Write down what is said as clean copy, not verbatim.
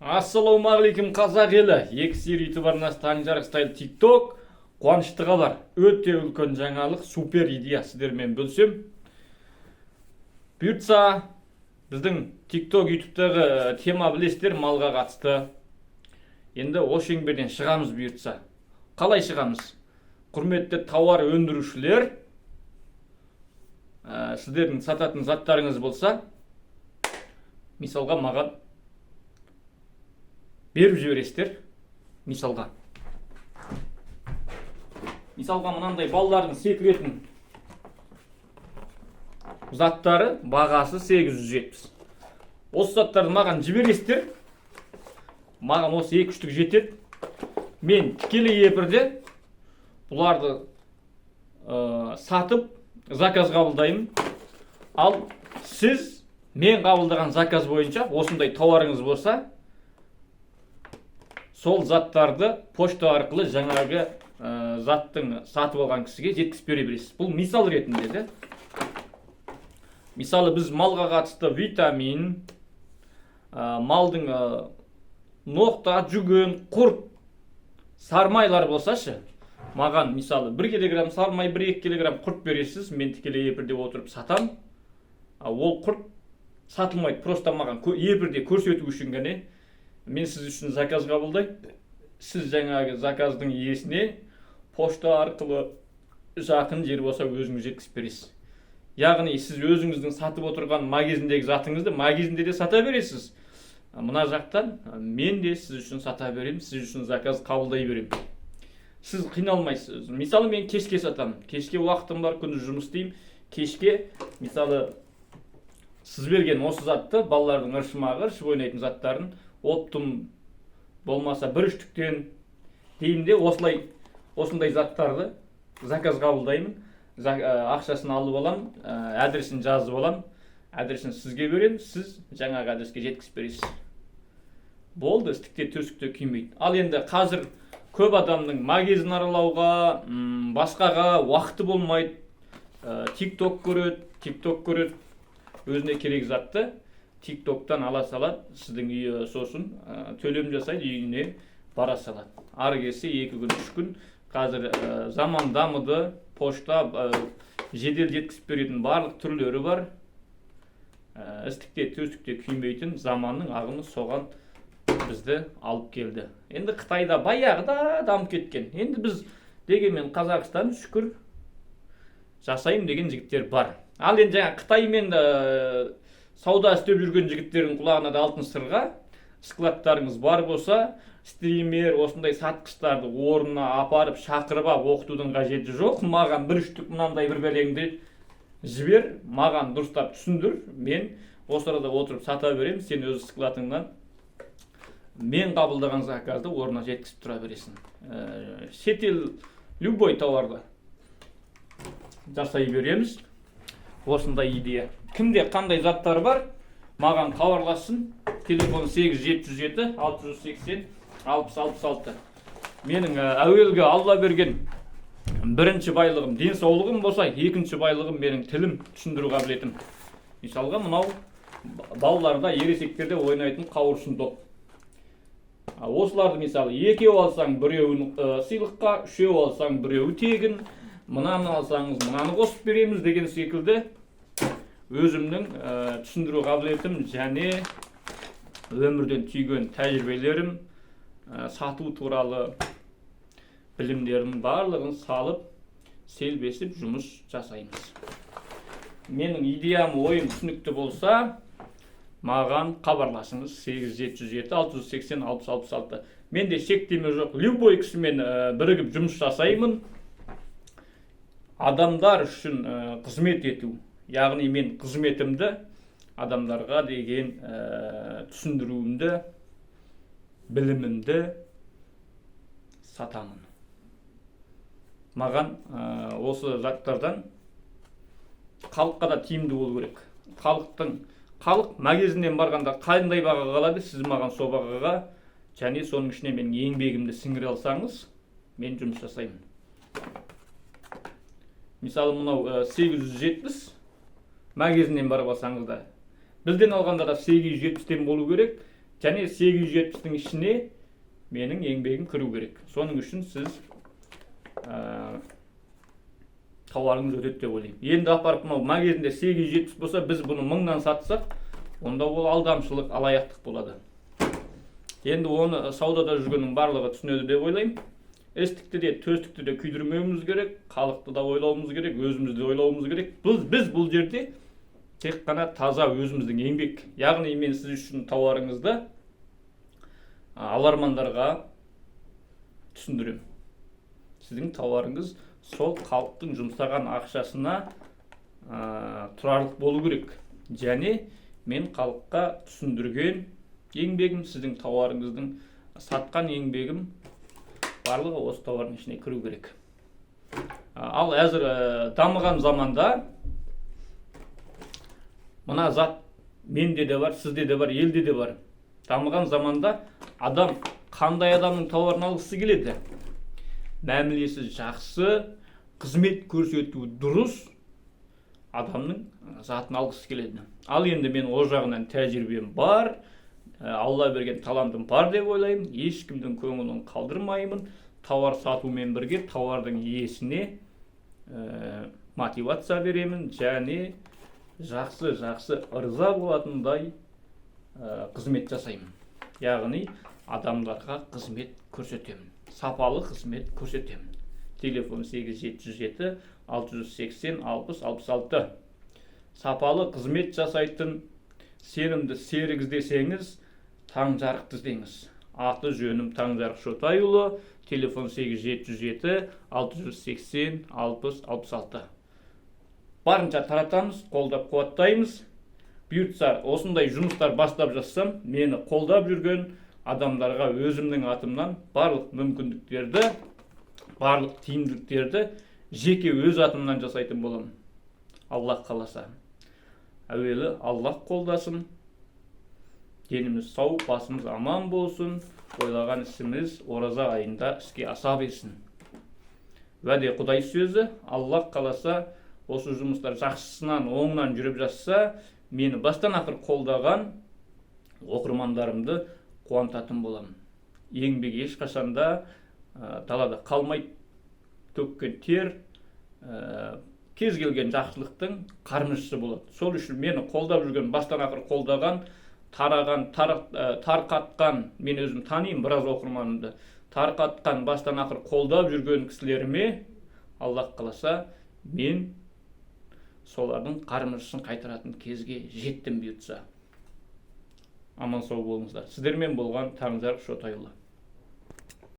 Ассалаумағалейкум қазақ елі. Ексер ютуб арнасы таң жарықстайлы тикток. Қуанышты хабар. Өте үлкен жаңалық, супер идея сіздермен бөлсем. Бұйыртса, біздің тикток ютубтағы тема білесіздер, малға қатысты. Енді о шеңберден шығамыз бұйыртса. Қалай шығамыз? Құрметті тауар өндірушілер, сіздердің сататын заттарыңыз болса, мисалға маған беріп жібересіздер. Мисалға мынандай балалардың секіретін заттары бағасы 870. Осы заттарды маған жібересіздер. Маған осы 2 штук жетеді. Мен тікелей эфирде бұларды сатып заказ қабылдаймын. Ал сіз мен қабылдаған заказ бойынша осындай тауарыңыз болса, сол заттарды почта арқылы жаңағы заттың сатып алған кісіге жеткізіп бере бересіз. Бұл мисал ретінде. Мысалы біз малға қатысты витамин, малдың ноқта, жүген, құрт, сармайлар болсашы, маған мысалы 1 килограмм сармай, 1-2 килограмм құрт бересіз, мен тікелей эфирде отырып сатам. Ол құрт сатылмайды, просто маған эфирде көрсету үшін ғана. Мен сіз үшін заказ қабылдаймын. Сіз жаңағы заказдың иесіне почта арқылы жақын жер болса өзіңіз жеткізіп бересіз. Яғни сіз өзіңіздің сатып отырған магазиндегі затыңызды магазинде де сата бересіз. Мына жақтан мен де сіз үшін сата беремін, сіз үшін заказ қабылдай беремін. Сіз қиналмайсыз. Мысалы мен кешке сатамын. Кешке уақытым бар, күні жұмыс істеймін. Кешке мысалы сіз берген осы затты, балалардың ыршымағы, ыршып ойнайтын заттарын оптым болмаса 1 штуктен дейінде осындай заттарды заказ қабылдаймын. Ақшасын алып алам, адресін жазып алам, адресін сізге берем, сіз жаңағы адреске жеткізіп бересіз. Болды, істікте төсікте күймейді. Ал енді қазір көп адамның магазин аралауға, басқаға уақыты болмайды. Тикток көреді, өзіне керек затты тиктоктан ала салады, сіздің үйі сосын төлем жасайды, үйіне бара салады. Ары келсе 2 күн, 3 күн. Қазір заман дамыды, почта жедел жеткізіп беретін барлық түрлері бар. Істікте төстікте күймейтін заманның ағымы соған бізді алып келді. Енді Қытайда баяғыда дамып кеткен. Енді біз дегенмен Қазақстан шүкір жасайым деген жігіттер бар. Ал енді жаңа Қытаймен сауда істеп жүрген жігіттердің құлағына да алтын сырға, складтарыңыз бар болса, стример осындай сатқыштарды орнына апарып шақырып оқытудың қажеті жоқ. Маған 1 штук мынандай бір бәлеңді жібер, маған дұрыстап түсіндір, мен осы арада отырып сата беремін, сен өз складыңнан мен қабылдаған заказды орнына жеткізіп тұра бересің. Шетел любой тауарды жасай береміз. Осындай идея. Кімде қандай заттар бар, маған хабарлассын. Телефон 8707 680 6066. Менің әуелгі Алла берген бірінші байлығым денсаулығым болса, екінші байлығым менің тілім, түсіндіру қабілетім. Мысалға мынау балаларда, ересектерде ойнайтын қауырсын доп. Осыларды мысалы 2 алсаң, 1-еуін сыйлыққа, 3 алсаң, 1-еуі тегін, мынаны алсаңыз, мынаны қосып береміз деген секілді өзімнің түсіндіру қабілетім және өмірден түйген тәжірибелерім, сату туралы білімдерім барлығын салып, селбесіп жұмыс жасаймыз. Менің идеям, ойым түсінікті болса, маған хабарласыңыз 8707 680 6066. Менде шектеме жоқ, любой кісімен бірігіп жұмыс жасаймын. Адамдар үшін қызмет ету. Яғни мен қызметімді адамдарға деген түсіндіруімді, білімімді сатамын. Маған осы заттардан халыққа да тиімді болу керек. Халық магазиннен барғанда қандай бағаға қалады, сіз маған сол бағаға және соның ішіне мен еңбегімді сіңіре алсаңыз, мен жұмыс жасаймын. Мысалы мынау 870 магазиннен барып алсаңыз да, Бізден алғанда да 870-тен болу керек. және 870-тің ішіне менің еңбегім кіру керек. Соның үшін сіз тауарыңыз өтеді деп ойлаймын. Енді апарып мынау магазинде 870 болса, біз бұны 1000-нан сатсақ, онда ол алдамшылық, алаяқтық болады. Енді оны саудада жүргеннің барлығы түсінеді деп ойлаймын. Істікті де, төстікті де күйдірмеуіміз керек, халықты да ойлауымыз керек, өзімізді де ойлауымыз керек. Біз бұл жерде тек қана таза өзіміздің еңбек. Яғни мен сіз үшін тауарыңызды алармандарға түсіндірем. Сіздің тауарыңыз сол халықтың жұмсаған ақшасына тұрарлық болу керек. Және мен халыққа түсіндірген еңбегім, сіздің тауарыңыздың сатқан еңбегім барлығы осы тауардың ішіне кіру керек. Ал әзір дамыған заманда мына зат менде де бар, сізде де бар, елде де бар. Дамыған заманда адам қандай адамның тауарын алғысы келеді? Мәмілесі жақсы, қызмет көрсету дұрыс адамның затын алғысы келеді. Ал енді мен о жағынан тәжірибем бар, Алла берген талантым бар деп ойлаймын. Ешкімдің көңілін қалдырмаймын. Тауар сатумен бірге тауардың иесіне мотивация беремін, және жақсы ырза болатындай қызмет жасаймын. Яғни адамдарға қызмет көрсетемін. Сапалы қызмет көрсетемін. Телефон 8707 680 60 66. Сапалы қызмет жасайтын сенімді серік іздесеңіз, Таңжарықты іздеңіз. Аты жөнім Таңжарық Шотайұлы. Телефон 8707 680 60 66. Барынша таратамыз, қолдап қуаттаймыз. Бұйыртса осындай жұмыстар бастап жассам, мені қолдап жүрген адамдарға өзімнің атымнан барлық мүмкіндіктерді, барлық тиімділіктерді жеке өз атымнан жасайтын боламын. Аллах қаласа. Әуелі Аллах қолдасын. Деніміз сау, басымыз аман болсын. Ойлаған ісіміз ораза айында іске аса берсін. Уәде Құдай сөзі, Аллах қаласа, осы жұмыстар жақсысынан, оңынан жүріп жатса, мені бастан ақыр қолдаған оқырмандарымды қуантатын боламын. Еңбек ешқашанда далада қалмайды. Төккен тер кез келген жақсылықтың қармышысы болады. Сол үшін мені қолдап жүрген, бастан ақыр қолдаған, тараған, тарқатқан, мен өзім танимын біраз оқырманымды, тарқатқан, бастан ақыр қолдап жүрген кісілеріме Аллах қаласа, мен солардың қармышысын қайтаратын кезге жеттім бұйыртса. Аман сау болыңыздар. Сіздермен болған Таңжарық Шотайұлы.